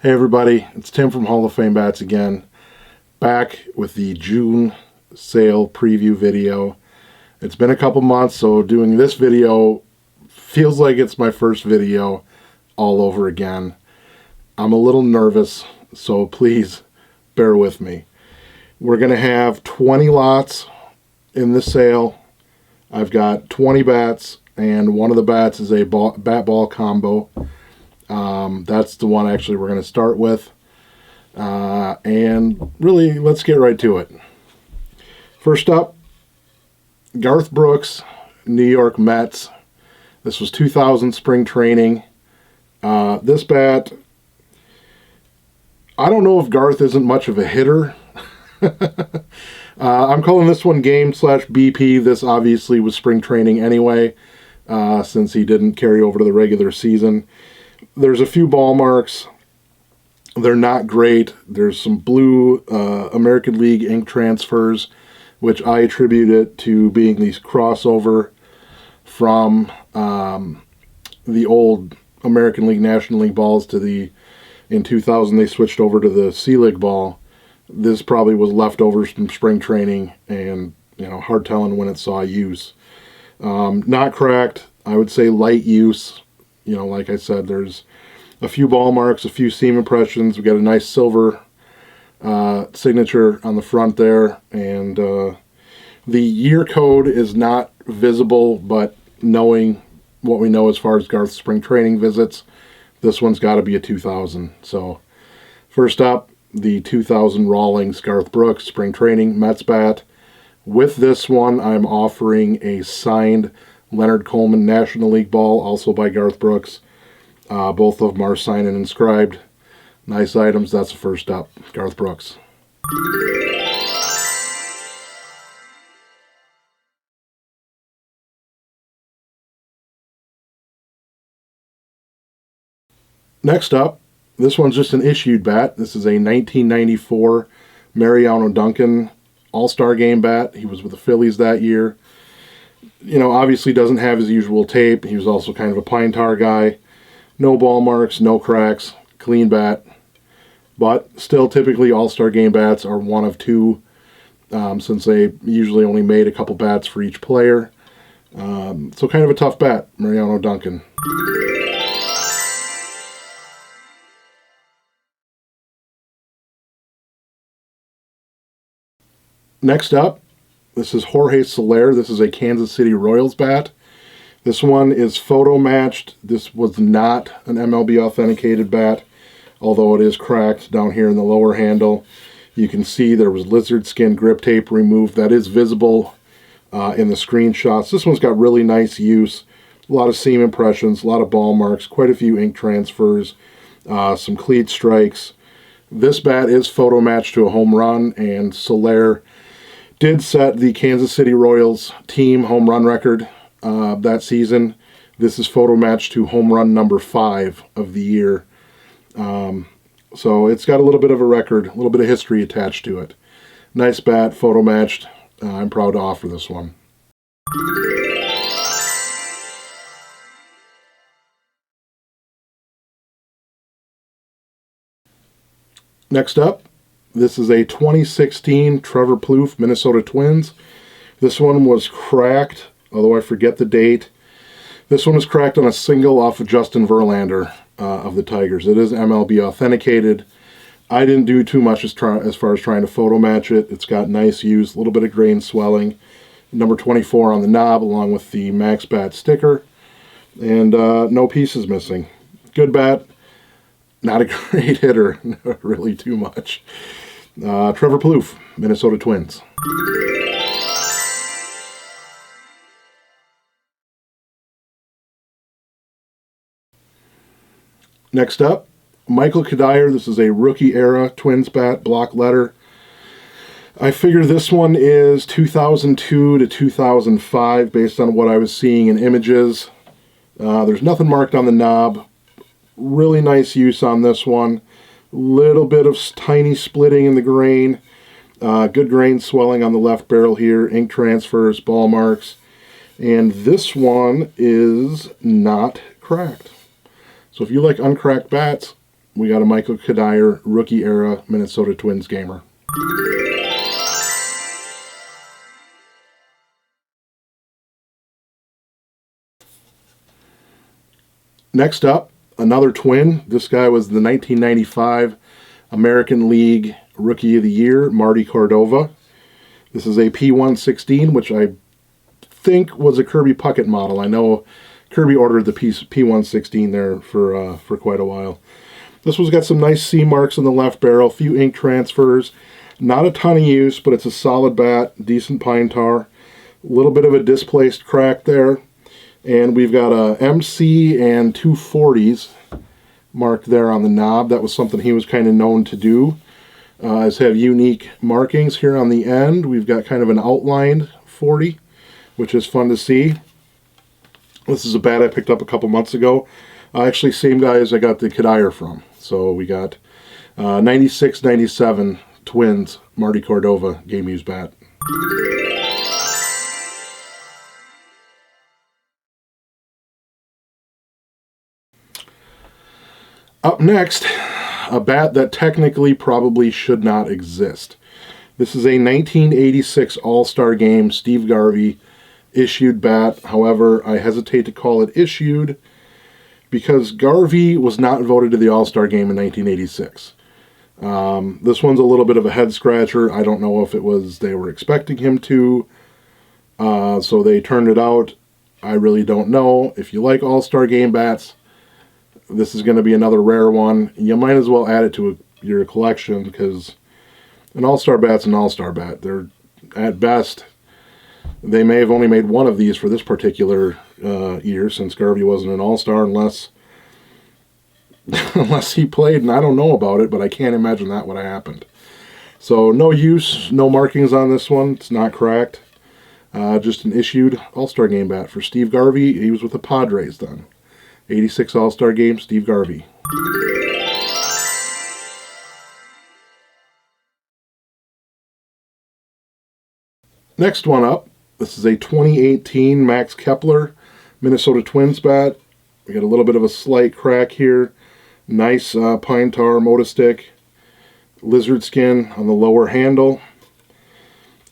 Hey everybody, it's Tim from Hall of Fame Bats again, back with the June sale preview video. It's been a couple months, so doing this video feels like it's my first video all over again. I'm a little nervous, so please bear with me. We're going to have 20 lots in the sale. I've got 20 bats, and one of the bats is a bat-ball combo. That's the one actually we're going to start with. And really, let's get right to it. First up, Garth Brooks, New York Mets. This was 2000 spring training. This bat, I don't know if Garth isn't much of a hitter. I'm calling this one game/BP. This obviously was spring training anyway, since he didn't carry over to the regular season. There's a few ball marks. They're not great. There's some blue American League ink transfers, which I attribute it to being these crossover from the old American League, National League balls to in 2000 they switched over to the C-League ball. This probably was leftovers from spring training, and hard telling when it saw use. Not cracked. I would say light use. Like I said, there's a few ball marks, a few seam impressions. We got a nice silver signature on the front there, and the year code is not visible, but knowing what we know as far as Garth's spring training visits, this one's got to be a 2000. So first up, the 2000 Rawlings Garth Brooks spring training Mets bat. With this one, I'm offering a signed Leonard Coleman National League ball, also by Garth Brooks. Both of them are signed and inscribed. Nice items. That's the first up. Garth Brooks. Next up, this one's just an issued bat. This is a 1994 Mariano Duncan All-Star Game bat. He was with the Phillies that year. Obviously doesn't have his usual tape. He was also kind of a pine tar guy. No ball marks, no cracks, clean bat. But still, typically All-Star Game bats are one of two, since they usually only made a couple bats for each player. So kind of a tough bat, Mariano Duncan. Next up, this is Jorge Solaire. This is a Kansas City Royals bat. This one is photo matched. This was not an MLB authenticated bat, although it is cracked down here in the lower handle. You can see there was lizard skin grip tape removed. That is visible in the screenshots. This one's got really nice use. A lot of seam impressions, a lot of ball marks, quite a few ink transfers, some cleat strikes. This bat is photo matched to a home run, and Solaire did set the Kansas City Royals team home run record that season. This is photo matched to home run number 5 of the year. So it's got a little bit of a record, a little bit of history attached to it. Nice bat, photo matched. I'm proud to offer this one. Next up, this is a 2016 Trevor Plouffe Minnesota Twins. This one was cracked, although I forget the date. This one was cracked on a single off of Justin Verlander of the Tigers. It is MLB authenticated. I didn't do too much as far as trying to photo match it. It's got nice use, a little bit of grain swelling. Number 24 on the knob, along with the Max Bat sticker. And no pieces missing. Good bat. Not a great hitter, really too much. Trevor Plouffe, Minnesota Twins. Next up, Michael Cuddyer. This is a rookie era Twins bat, block letter. I figure this one is 2002 to 2005 based on what I was seeing in images. There's nothing marked on the knob. Really nice use on this one. Little bit of tiny splitting in the grain. Good grain swelling on the left barrel here. Ink transfers, ball marks. And this one is not cracked. So if you like uncracked bats, we got a Michael Cuddyer rookie era Minnesota Twins gamer. Next up, another Twin. This guy was the 1995 American League Rookie of the Year, Marty Cordova. This is a P116, which I think was a Kirby Puckett model. I know Kirby ordered the P116 there for quite a while. This one's got some nice C marks on the left barrel, few ink transfers. Not a ton of use, but it's a solid bat, decent pine tar. A little bit of a displaced crack there. And we've got a MC and 240s marked there on the knob. That was something he was kind of known to do, is have unique markings here on the end. We've got kind of an outlined 40, which is fun to see. This is a bat I picked up a couple months ago. Actually, same guy as I got the Cuddyer from. So we got 96, 97 Twins, Marty Cordova game used bat. Up next, a bat that technically probably should not exist. This is a 1986 All-Star Game Steve Garvey issued bat. However, I hesitate to call it issued because Garvey was not voted to the All-Star Game in 1986. This one's a little bit of a head-scratcher. I don't know if it was they were expecting him to, so they turned it out. I really don't know. If you like All-Star Game bats, this is going to be another rare one. You might as well add it to your collection because an All-Star bat's an All-Star bat. They're, at best, they may have only made one of these for this particular year since Garvey wasn't an All-Star unless he played, and I don't know about it, but I can't imagine that would have happened. So no use, no markings on this one. It's not cracked. Just an issued All-Star Game bat for Steve Garvey. He was with the Padres then. 86 All-Star Game, Steve Garvey. Next one up, this is a 2018 Max Kepler Minnesota Twins bat. We got a little bit of a slight crack here. Nice pine tar motostick. Lizard skin on the lower handle.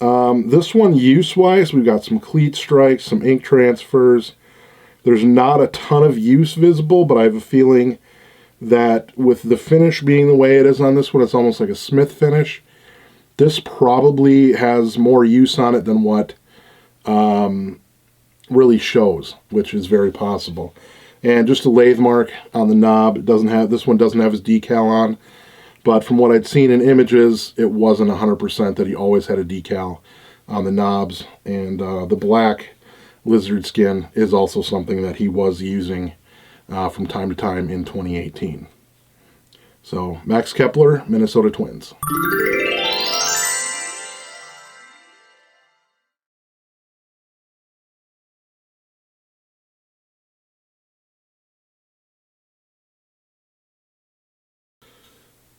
This one, use-wise, we've got some cleat strikes, some ink transfers. There's not a ton of use visible, but I have a feeling that with the finish being the way it is on this one, it's almost like a Smith finish. This probably has more use on it than what really shows, which is very possible. And just a lathe mark on the knob. It doesn't have, this one doesn't have his decal on, but from what I'd seen in images, it wasn't 100% that he always had a decal on the knobs. And the black lizard skin is also something that he was using from time to time in 2018. So, Max Kepler, Minnesota Twins.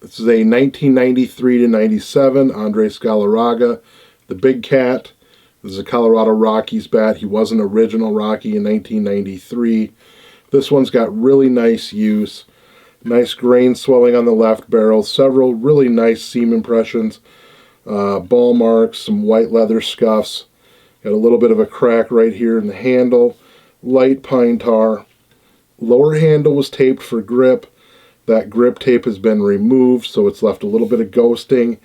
This is a 1993 to 97 Andre Scalaraga, the Big Cat. This is a Colorado Rockies bat. He was an original Rocky in 1993. This one's got really nice use. Nice grain swelling on the left barrel. Several really nice seam impressions. Ball marks, some white leather scuffs. Got a little bit of a crack right here in the handle. Light pine tar. Lower handle was taped for grip. That grip tape has been removed, so it's left a little bit of ghosting,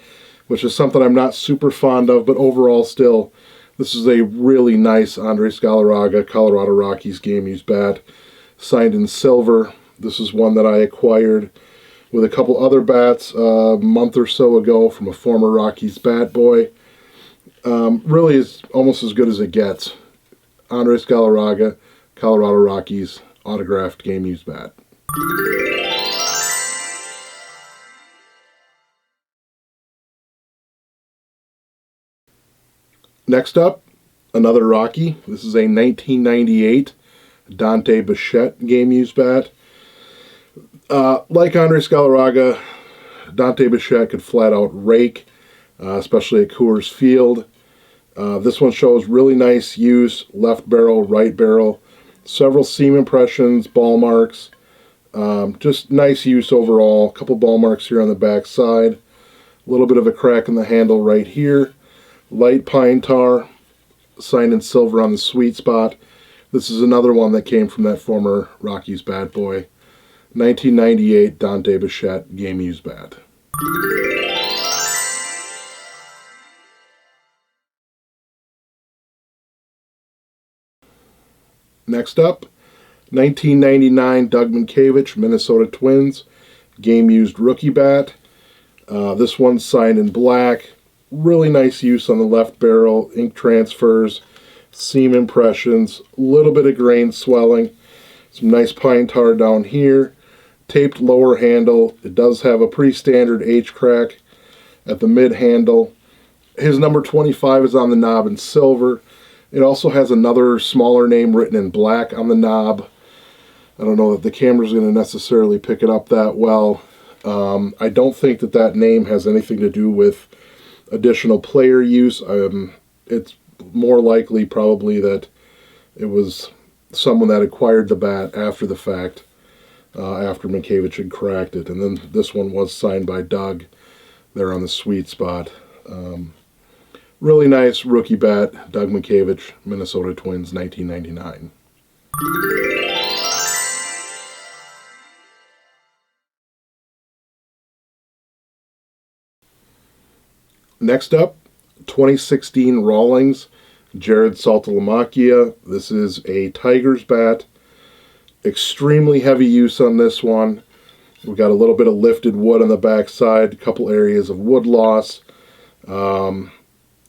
which is something I'm not super fond of, but overall still, this is a really nice Andre Scalaraga, Colorado Rockies game-used bat, signed in silver. This is one that I acquired with a couple other bats a month or so ago from a former Rockies bat boy. Really is almost as good as it gets. Andre Scalaraga, Colorado Rockies, autographed game-used bat. Next up, another Rocky. This is a 1998 Dante Bichette game-used bat. Like Andre Scalaraga, Dante Bichette could flat out rake, especially at Coors Field. This one shows really nice use, left barrel, right barrel, several seam impressions, ball marks. Just nice use overall. A couple ball marks here on the back side. A little bit of a crack in the handle right here. Light pine tar, signed in silver on the sweet spot. This is another one that came from that former Rockies bat boy. 1998 Dante Bichette game used bat. Next up, 1999 Doug Mientkiewicz, Minnesota Twins, game-used rookie bat. This one's signed in black. Really nice use on the left barrel, ink transfers, seam impressions, a little bit of grain swelling, some nice pine tar down here, taped lower handle. It does have a pretty standard H crack at the mid handle. His number 25 is on the knob in silver. It also has another smaller name written in black on the knob. I don't know that the camera's going to necessarily pick it up that well. I don't think that that name has anything to do with additional player use. It's more likely probably that it was someone that acquired the bat after the fact, after Mientkiewicz had cracked it. And then this one was signed by Doug there on the sweet spot. Really nice rookie bat, Doug Mientkiewicz, Minnesota Twins, 1999. Next up, 2016 Rawlings, Jared Saltalamacchia. This is a Tigers bat. Extremely heavy use on this one. We've got a little bit of lifted wood on the back side, a couple areas of wood loss.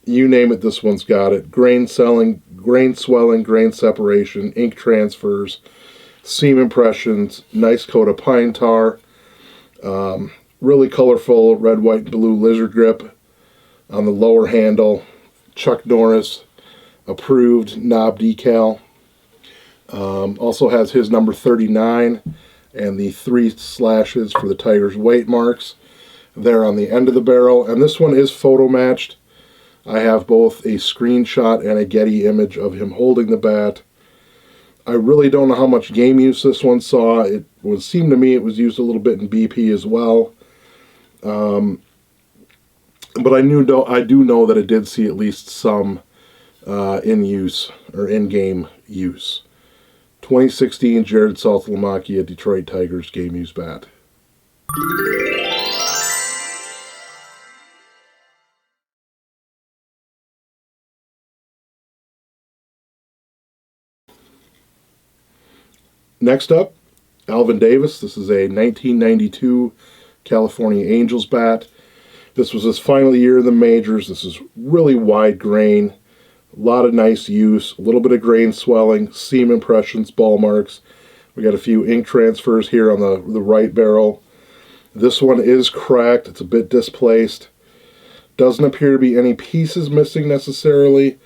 You name it, this one's got it. Grain swelling, grain separation, ink transfers, seam impressions, nice coat of pine tar. Really colorful red, white, and blue lizard grip on the lower handle. Chuck Norris approved knob decal. Also has his number 39 and the 3 slashes for the Tigers weight marks there on the end of the barrel. And this one is photo matched. I have both a screenshot and a Getty image of him holding the bat. I really don't know how much game use this one saw. It would seem to me it was used a little bit in BP as well. But I do know that it did see at least some in use or in-game use. 2016 Jared Saltalamacchia, Detroit Tigers game use bat. Next up, Alvin Davis. This is a 1992 California Angels bat. This was his final year in the majors. This is really wide grain, a lot of nice use, a little bit of grain swelling, seam impressions, ball marks. We got a few ink transfers here on the right barrel. This one is cracked. It's a bit displaced. Doesn't appear to be any pieces missing necessarily,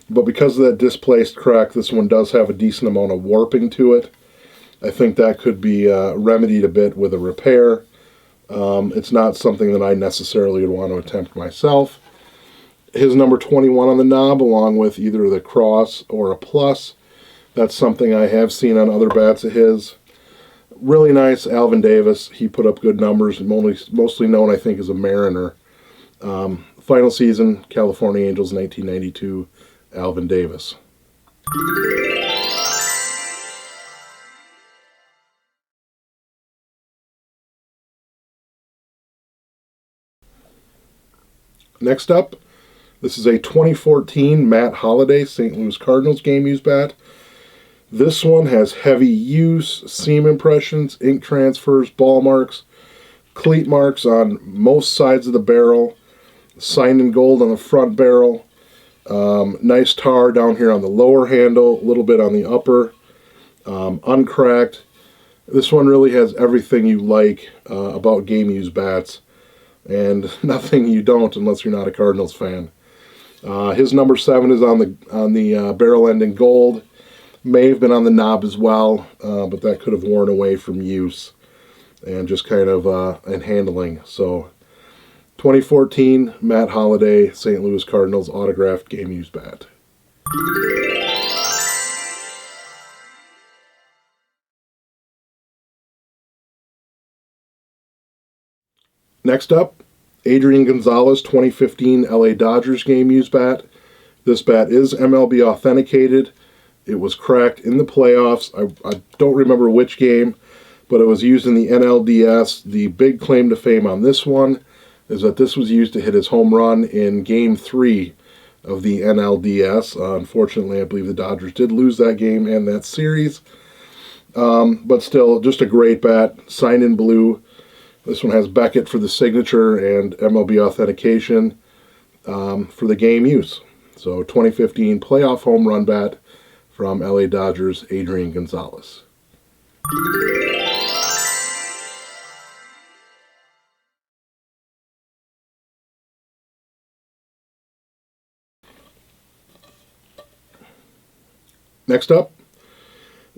but because of that displaced crack, this one does have a decent amount of warping to it. I think that could be remedied a bit with a repair. It's not something that I necessarily would want to attempt myself. His number 21 on the knob, along with either the cross or a plus. That's something I have seen on other bats of his. Really nice Alvin Davis. He put up good numbers, mostly known, I think, as a Mariner. Final season, California Angels, 1992, Alvin Davis. Next up, this is a 2014 Matt Holliday St. Louis Cardinals game-used bat. This one has heavy use, seam impressions, ink transfers, ball marks, cleat marks on most sides of the barrel, signed in gold on the front barrel, nice tar down here on the lower handle, a little bit on the upper, uncracked. This one really has everything you like about game-used bats, and nothing you don't unless you're not a Cardinals fan. His number 7 is on the barrel end in gold. May have been on the knob as well, but that could have worn away from use and just kind of in handling. So 2014 Matt Holliday St. Louis Cardinals autographed game used bat. Next up, Adrian Gonzalez 2015 LA Dodgers game used bat. This bat is MLB authenticated. It was cracked in the playoffs. I don't remember which game, but it was used in the NLDS. The big claim to fame on this one is that this was used to hit his home run in Game 3 of the NLDS. Unfortunately, I believe the Dodgers did lose that game and that series. But still, just a great bat, signed in blue. This one has Beckett for the signature and MLB authentication for the game use. So 2015 playoff home run bat from LA Dodgers, Adrian Gonzalez. Next up,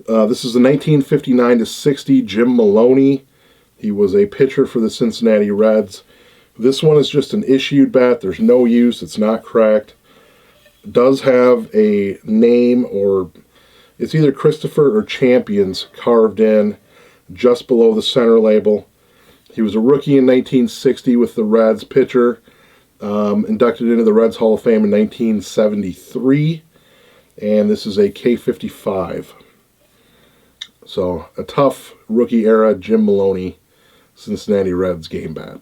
this is the 1959-60 Jim Maloney. He was a pitcher for the Cincinnati Reds. This one is just an issued bat. There's no use. It's not cracked. It does have a name, or it's either Christopher or Champions carved in just below the center label. He was a rookie in 1960 with the Reds, pitcher, inducted into the Reds Hall of Fame in 1973, and this is a K55. So a tough rookie era Jim Maloney Cincinnati Reds game bat.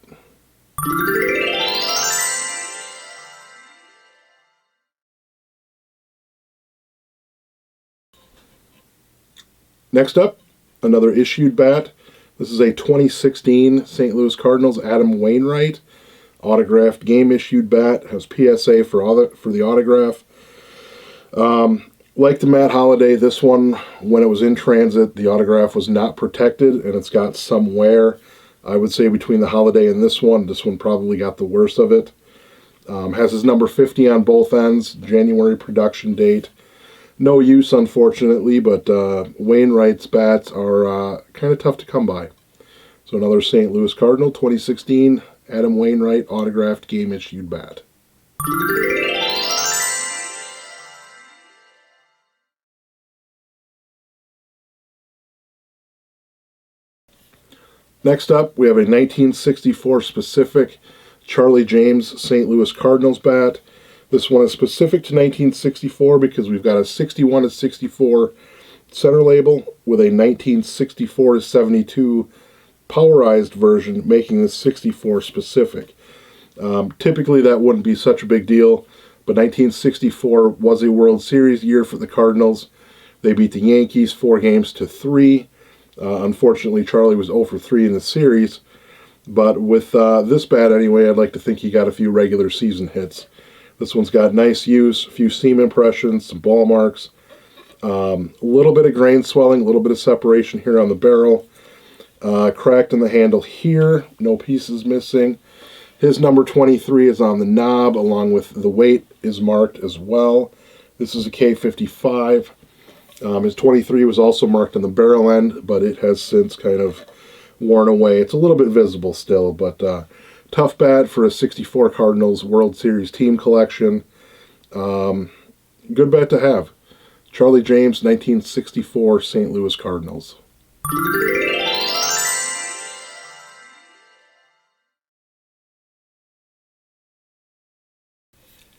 Next up, another issued bat. This is a 2016 St. Louis Cardinals Adam Wainwright autographed game issued bat. Has PSA for the autograph. Like the Matt Holliday, this one, when it was in transit, the autograph was not protected and it's got some wear. I would say between the Holliday and this one probably got the worst of it. Has his number 50 on both ends, January production date. No use, unfortunately, but Wainwright's bats are kind of tough to come by. So another St. Louis Cardinal, 2016, Adam Wainwright, autographed game-issued bat. Next up, we have a 1964 specific Charlie James St. Louis Cardinals bat. This one is specific to 1964 because we've got a 61-64 center label with a 1964-72 powerized version, making this 64 specific. Typically that wouldn't be such a big deal, but 1964 was a World Series year for the Cardinals. They beat the Yankees 4-3. Unfortunately, Charlie was 0 for 3 in the series, but with this bat anyway, I'd like to think he got a few regular season hits. This one's got nice use, a few seam impressions, some ball marks, a little bit of grain swelling, a little bit of separation here on the barrel, cracked in the handle here, no pieces missing. His number 23 is on the knob, along with the weight is marked as well. This is a K55. His 23 was also marked on the barrel end, but it has since kind of worn away. It's a little bit visible still, but tough bat for a 64 Cardinals World Series team collection. Good bat to have. Charlie James, 1964 St. Louis Cardinals.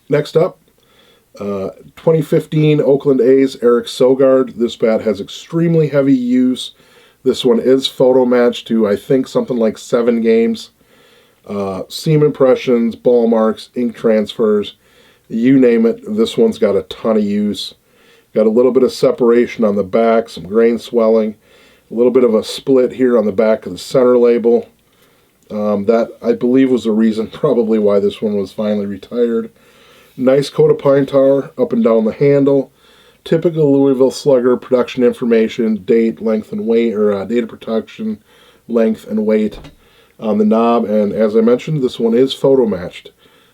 Next up, 2015 Oakland A's Eric Sogard. This bat has extremely heavy use. This one is photo matched to, I think, something like 7 games. Seam impressions, ball marks, ink transfers, you name it. This one's got a ton of use. Got a little bit of separation on the back, some grain swelling, a little bit of a split here on the back of the center label. That, I believe, was the reason probably why this one was finally retired. Nice coat of pine tar up and down the handle. Typical Louisville Slugger production information, date, length, and weight, or date of production, length, and weight on the knob. And as I mentioned, this one is photo matched.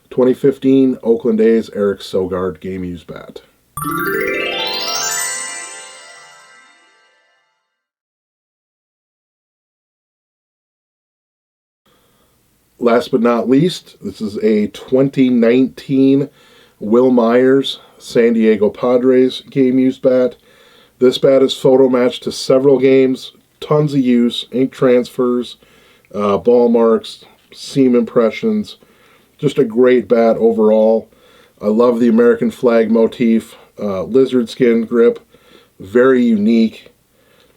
2015 Oakland A's Eric Sogard game used bat. Last but not least, this is a 2019 Will Myers San Diego Padres game used bat. This bat is photo matched to several games, tons of use, ink transfers, ball marks, seam impressions. Just a great bat overall. I love the American flag motif. Lizard skin grip, very unique.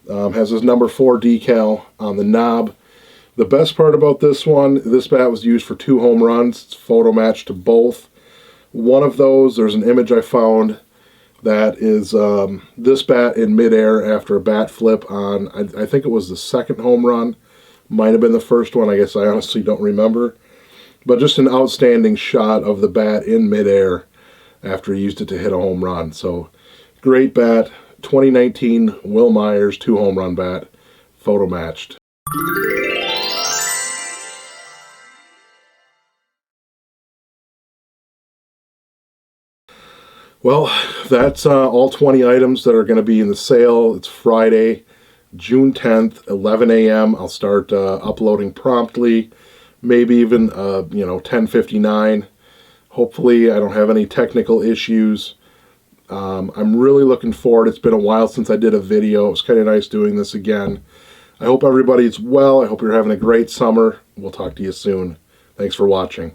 Has his number 4 decal on the knob. The best part about this one, this bat was used for 2 home runs. It's photo matched to both. One of those, there's an image I found that is this bat in midair after a bat flip on, I think it was the second home run. Might have been the first one, I guess I honestly don't remember. But just an outstanding shot of the bat in midair after he used it to hit a home run. So, great bat. 2019 Will Myers 2 home run bat, photo matched. Well, that's all 20 items that are going to be in the sale. It's Friday, June 10th, 11 a.m. I'll start uploading promptly, maybe even 10:59. Hopefully I don't have any technical issues. I'm really looking forward. It's been a while since I did a video. It was kind of nice doing this again. I hope everybody's well. I hope you're having a great summer. We'll talk to you soon. Thanks for watching.